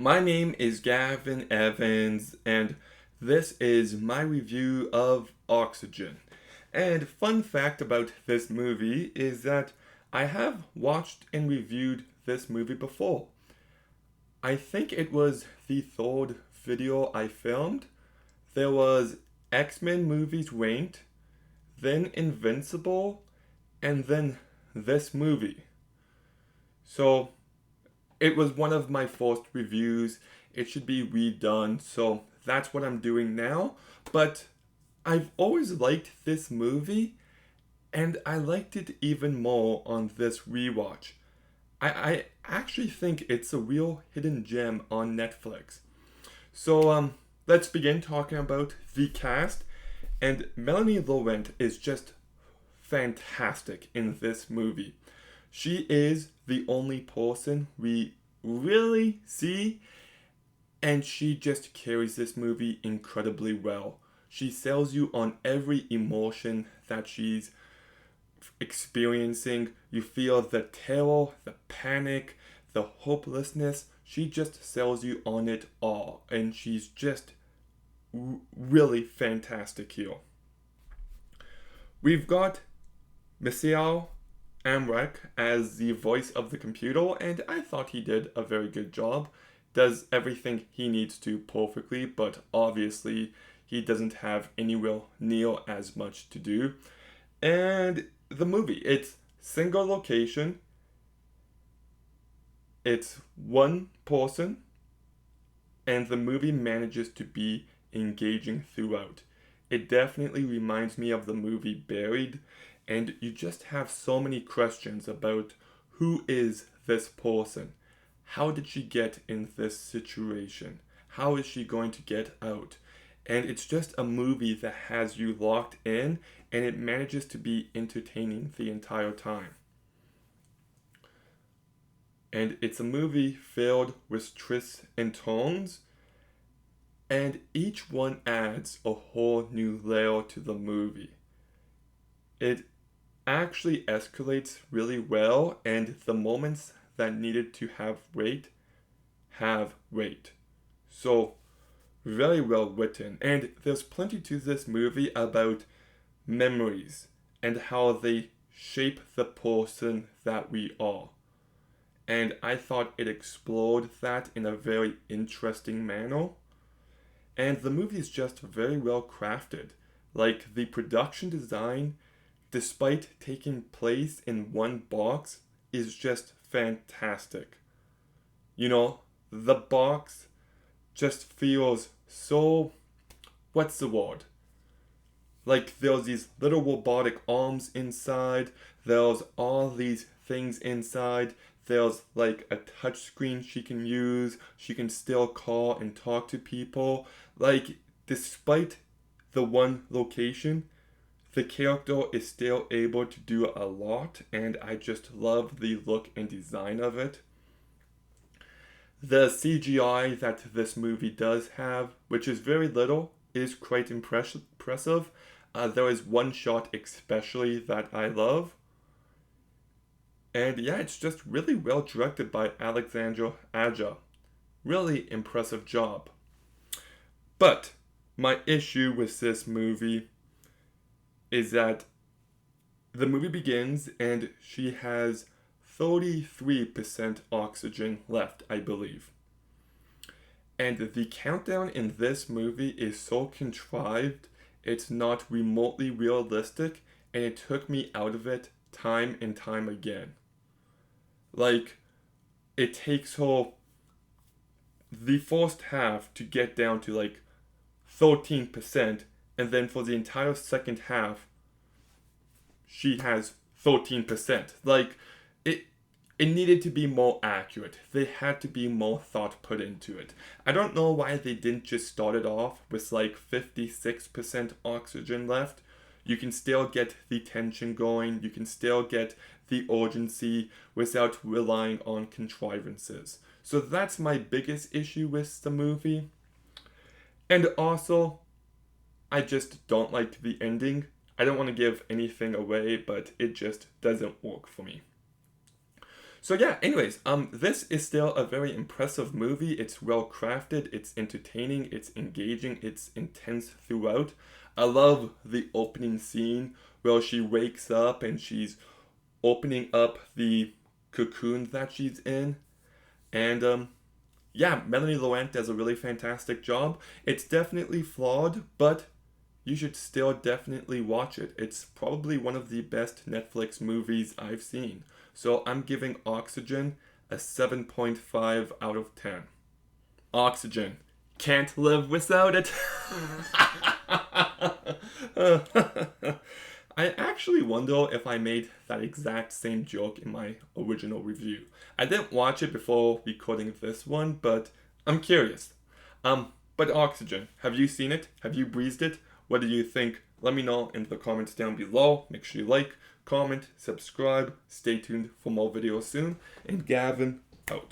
My name is Gavin Evans, and this is my review of Oxygen. And fun fact about this movie is that I have watched and reviewed this movie before. I think it was the third video I filmed. There was X-Men movies ranked, then Invincible, and then this movie. So it was one of my first reviews. It should be redone, so that's what I'm doing now. But I've always liked this movie, and I liked it even more on this rewatch. I actually think it's a real hidden gem on Netflix. So let's begin talking about the cast. And Melanie Laurent is just fantastic in this movie. She is the only person we really see, and she just carries this movie incredibly well. She sells you on every emotion that she's experiencing. You feel the terror, the panic, the hopelessness. She just sells you on it all, and she's just really fantastic here. We've got Misael Amrek as the voice of the computer, and I thought he did a very good job. Does everything he needs to perfectly, but obviously he doesn't have anywhere near as much to do. And the movie, it's single location, it's one person, and the movie manages to be engaging throughout. It definitely reminds me of the movie Buried, and you just have so many questions about who is this person? How did she get in this situation? How is she going to get out? And it's just a movie that has you locked in, and it manages to be entertaining the entire time. And it's a movie filled with twists and turns, and each one adds a whole new layer to the movie. It actually escalates really well, and the moments that needed to have weight have weight. So, very well written. And there's plenty to this movie about memories and how they shape the person that we are. And I thought it explored that in a very interesting manner. And the movie is just very well crafted. Like the production design, despite taking place in one box, is just fantastic. You know, the box just feels so. What's the word? Like there's these little robotic arms inside, there's all these things inside, there's like a touch screen she can use, she can still call and talk to people. Like, despite the one location, the character is still able to do a lot, and I just love the look and design of it. The CGI that this movie does have, which is very little, is quite impressive. There is one shot especially that I love. And yeah, it's just really well directed by Alexandra Aja. Really impressive job. But my issue with this movie is that the movie begins and she has 33% oxygen left, I believe. And the countdown in this movie is so contrived, it's not remotely realistic, and it took me out of it time and time again. Like, it takes her the first half to get down to like 13%, and then for the entire second half, she has 13%. Like, it needed to be more accurate. They had to be more thought put into it. I don't know why they didn't just start it off with like 56% oxygen left. You can still get the tension going, you can still get the urgency without relying on contrivances. So that's my biggest issue with the movie. And also, I just don't like the ending. I don't want to give anything away, but it just doesn't work for me. So yeah, anyways, this is still a very impressive movie. It's well crafted, it's entertaining, it's engaging, it's intense throughout. I love the opening scene where she wakes up and she's opening up the cocoon that she's in. And yeah, Melanie Laurent does a really fantastic job. It's definitely flawed, but you should still definitely watch it. It's probably one of the best Netflix movies I've seen. So I'm giving Oxygen a 7.5 out of 10. Oxygen. Can't live without it. I actually wonder if I made that exact same joke in my original review. I didn't watch it before recording this one, but I'm curious. But Oxygen, have you seen it? Have you breezed it? What do you think? Let me know in the comments down below. Make sure you like, comment, subscribe. Stay tuned for more videos soon. And Gavin, out.